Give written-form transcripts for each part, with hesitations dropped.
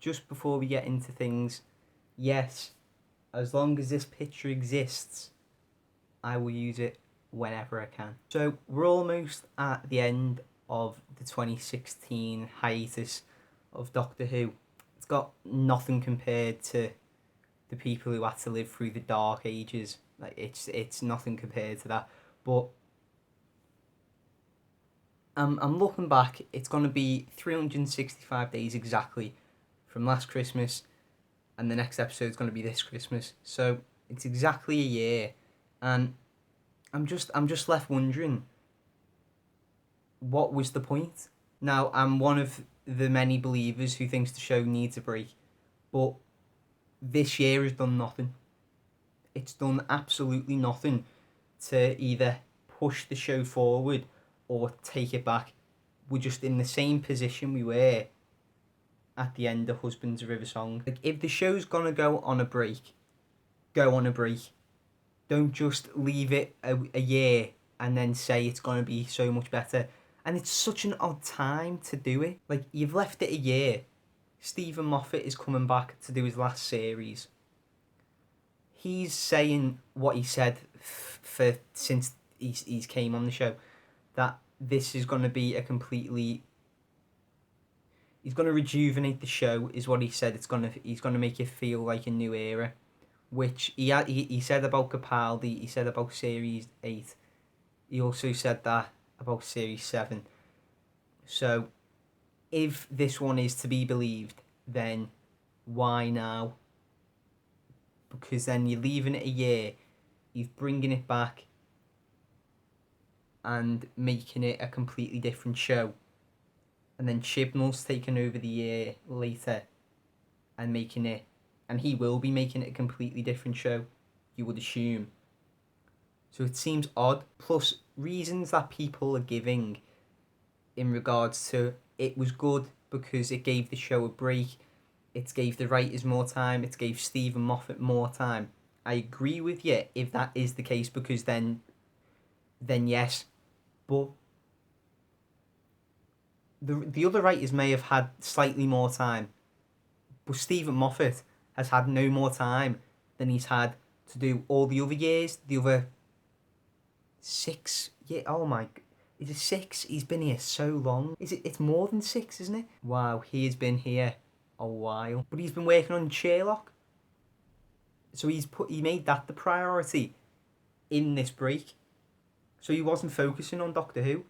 just before we get into things, yes, as long as this picture exists, I will use it whenever I can. So we're almost at the end of the 2016 hiatus of Doctor Who. It's got nothing compared to the people who had to live through the dark ages. Like it's nothing compared to that. But I'm looking back. It's gonna be 365 days exactly from last Christmas, and the next episode is gonna be this Christmas. So it's exactly a year, and I'm just left wondering, what was the point? Now, I'm one of the many believers who thinks the show needs a break, but this year has done nothing. It's done absolutely nothing to either push the show forward or take it back. We're just in the same position we were at the end of Husbands of River Song. Like, if the show's gonna go on a break, go on a break. Don't just leave it a year and then say it's gonna be so much better. And it's such an odd time to do it. Like, you've left it a year. Stephen Moffat is coming back to do his last series. He's saying what he said for since he's came on the show, that this is going to be a completely... He's going to rejuvenate the show, is what he said. He's going to make it feel like a new era, which he said about Capaldi. He said about Series 8. He also said that about Series 7. So, if this one is to be believed, then why now? Because then you're leaving it a year, he's bringing it back and making it a completely different show. And then Chibnall's taken over the year later and making it, and he will be making it a completely different show, you would assume. So it seems odd. Plus, reasons that people are giving in regards to it was good because it gave the show a break, it gave the writers more time, it gave Stephen Moffat more time. I agree with you if that is the case, because then yes. But the other writers may have had slightly more time. But Stephen Moffat has had no more time than he's had to do all the other years, the other 6 years. Oh my, is it 6? He's been here so long. It's more than 6, isn't it? Wow, he has been here a while. But he's been working on Sherlock. So he made that the priority in this break. So he wasn't focusing on Doctor Who.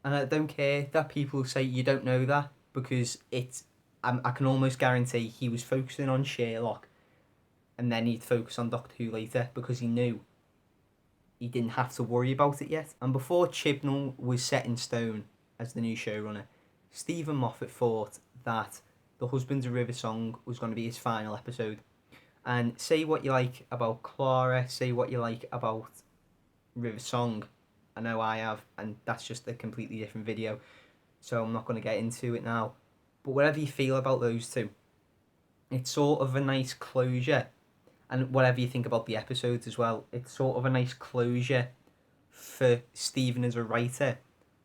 And I don't care that people say you don't know that, because I can almost guarantee he was focusing on Sherlock and then he'd focus on Doctor Who later, because he knew he didn't have to worry about it yet. And before Chibnall was set in stone as the new showrunner, Stephen Moffat thought that The Husbands of River Song was going to be his final episode. And say what you like about Clara, say what you like about River Song, I know I have, and that's just a completely different video, so I'm not going to get into it now. But whatever you feel about those two, it's sort of a nice closure. And whatever you think about the episodes as well, it's sort of a nice closure for Stephen as a writer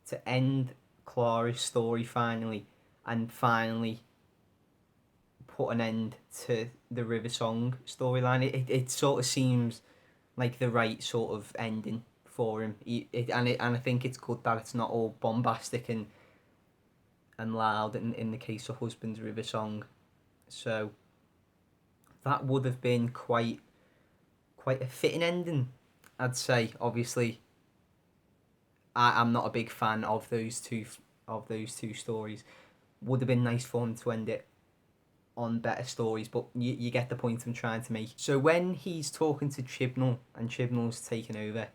to end Clara's story finally, and finally put an end to the River Song storyline. It sort of seems like the right sort of ending for him. And I think it's good that it's not all bombastic and loud in the case of Husbands River Song. So that would have been quite a fitting ending, I'd say. Obviously, I'm not a big fan of those two stories. Would have been nice for him to end it on better stories, but you get the point I'm trying to make. So when he's talking to Chibnall and Chibnall's taken over,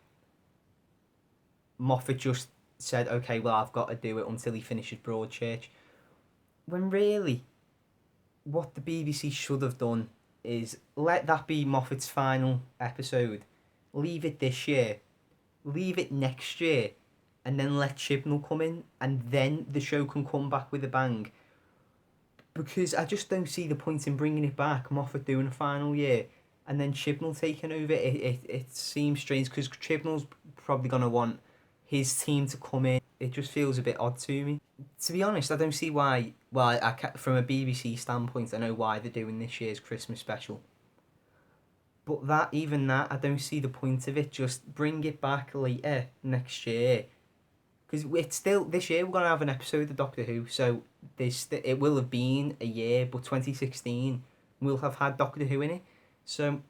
Moffat just said, okay, well, I've got to do it until he finishes Broadchurch. When really, what the BBC should have done is let that be Moffat's final episode. Leave it this year. Leave it next year. And then let Chibnall come in. And then the show can come back with a bang. Because I just don't see the point in bringing it back. Moffat doing a final year. And then Chibnall taking over. It seems strange, because Chibnall's probably going to want his team to come in. It just feels a bit odd to me. To be honest, I don't see why. Well, from a BBC standpoint, I know why they're doing this year's Christmas special. But even that, I don't see the point of it. Just bring it back later next year. Because it's still, this year we're going to have an episode of Doctor Who. So it will have been a year, but 2016 will have had Doctor Who in it. So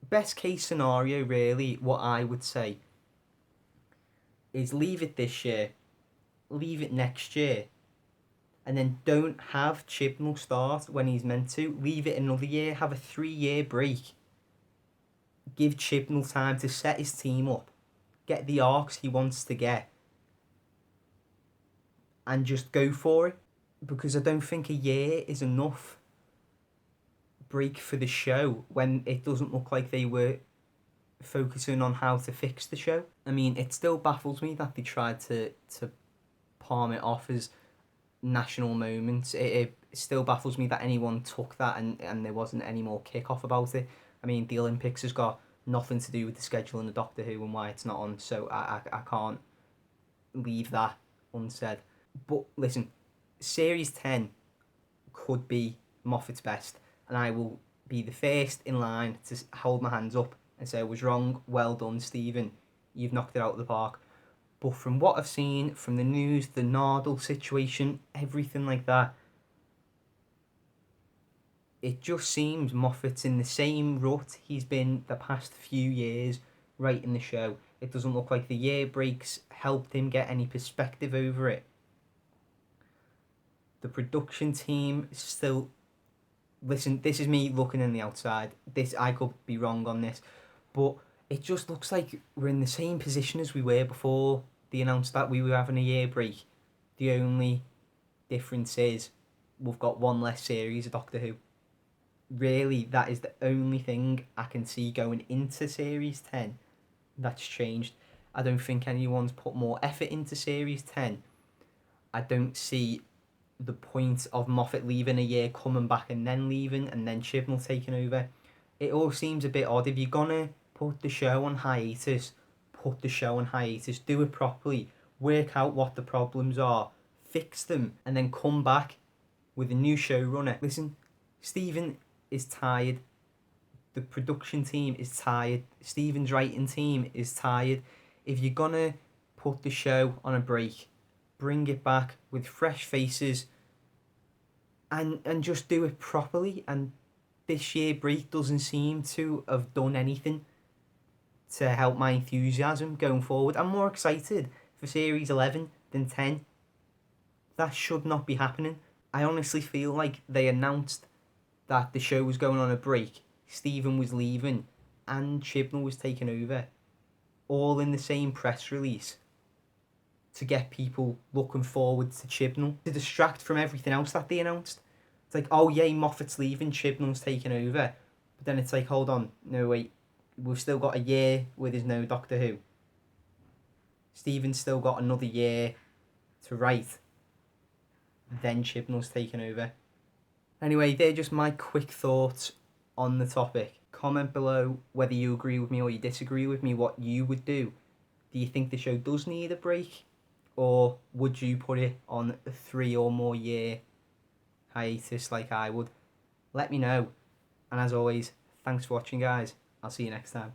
best case scenario, really, what I would say is leave it this year, leave it next year, and then don't have Chibnall start when he's meant to. Leave it another year, have a 3-year break. Give Chibnall time to set his team up, get the arcs he wants to get, and just go for it. Because I don't think a year is enough break for the show when it doesn't look like they were focusing on how to fix the show. I mean, it still baffles me that they tried to palm it off as national moments. It still baffles me that anyone took that and there wasn't any more kick-off about it. I mean, the Olympics has got nothing to do with the scheduling of Doctor Who and why it's not on, so I can't leave that unsaid. But listen, Series 10 could be Moffat's best, and I will be the first in line to hold my hands up and say I was wrong. Well done, Stephen. You've knocked it out of the park. But from what I've seen, from the news, the Nardole situation, everything like that, it just seems Moffat's in the same rut he's been the past few years, writing the show. It doesn't look like the year breaks helped him get any perspective over it. The production team still... Listen, this is me looking in the outside. I could be wrong on this, but it just looks like we're in the same position as we were before they announced that we were having a year break. The only difference is we've got one less series of Doctor Who. Really, that is the only thing I can see going into Series 10 that's changed. I don't think anyone's put more effort into Series 10. I don't see the point of Moffat leaving a year, coming back and then leaving, and then Chibnall taking over. It all seems a bit odd. If you're gonna put the show on hiatus, put the show on hiatus, do it properly, work out what the problems are, fix them, and then come back with a new showrunner. Listen, Stephen is tired, the production team is tired, Stephen's writing team is tired. If you're gonna put the show on a break, bring it back with fresh faces and just do it properly. And this year break doesn't seem to have done anything to help my enthusiasm going forward. I'm more excited for Series 11 than 10. That should not be happening. I honestly feel like they announced that the show was going on a break, Stephen was leaving, and Chibnall was taking over, all in the same press release, to get people looking forward to Chibnall, to distract from everything else that they announced. It's like, oh yay, Moffat's leaving, Chibnall's taking over. But then it's like, hold on, no wait, we've still got a year where there's no Doctor Who. Stephen's still got another year to write. Then Chibnall's taking over. Anyway, they're just my quick thoughts on the topic. Comment below whether you agree with me or you disagree with me, what you would do. Do you think the show does need a break? Or would you put it on a 3 or more year hiatus like I would? Let me know. And as always, thanks for watching, guys. I'll see you next time.